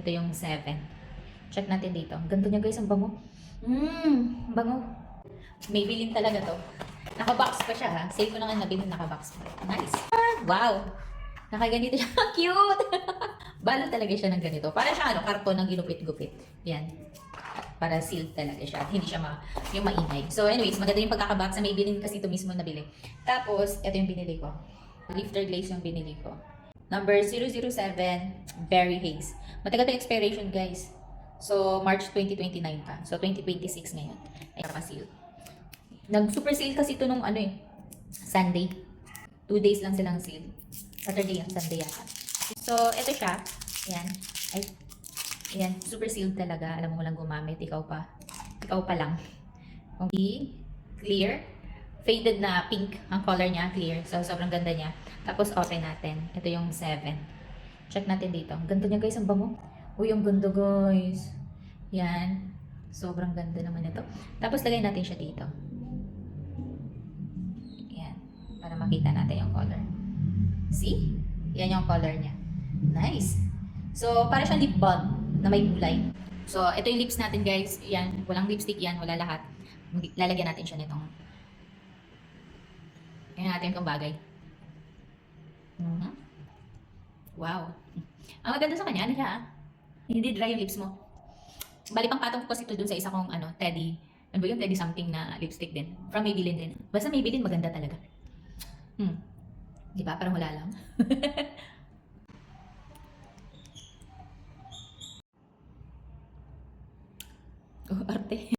Ito yung 7. Check natin dito. Ang ganda niya guys, ang bango. Bango. Maybelline talaga to. Naka-box pa siya ha. Sale ko na nga nabili, naka-box pa. Nice. Wow. Nakaganito siya. Cute. Balo talaga siya ng ganito. Para siya karton ng ginupit-gupit. Yan. Para sealed talaga siya. Hindi siya yung maingay. So anyways, maganda yung pagkaka-box sa Maybelline kasi ito mismo nabili. Tapos, ito yung binili ko. Lifter glaze yung binili ko. Number 007, Berry Haze. Matagal pa expiration guys. So, March 2029 pa. So, 2026 ngayon. Ay, pa-seal. Nag-super sale kasi ito nung Sunday. 2 days lang silang sale. Saturday and Sunday yata. So, ito siya. Ayan. Ay, ayan. Super sealed talaga. Alam mo lang gumamit. Ikaw pa. Ikaw pa lang. Okay. Clear. Faded na pink ang color niya. Clear. So, sobrang ganda niya. Tapos, open natin. Ito yung 7. Check natin dito. Ang ganda niya guys. Ang bango. Uy, ang ganda guys. Yan. Sobrang ganda naman ito. Tapos, lagay natin siya dito. Yan. Para makita natin yung color. See? Yan yung color niya. Nice. So, para siyang lip balm na may kulay. So, ito yung lips natin guys. Yan. Walang lipstick yan. Wala lahat. Lalagyan natin siya nitong. Yan natin itong bagay. Wow. Ang maganda sa kanya, siya hindi dry yung lips mo. Bali pang patong ko kasi ito dun sa isa kong Teddy. Ano ba yung Teddy something na lipstick din. From Maybelline din. Basta Maybelline maganda talaga. Di ba? Parang wala lang. Oh, arte.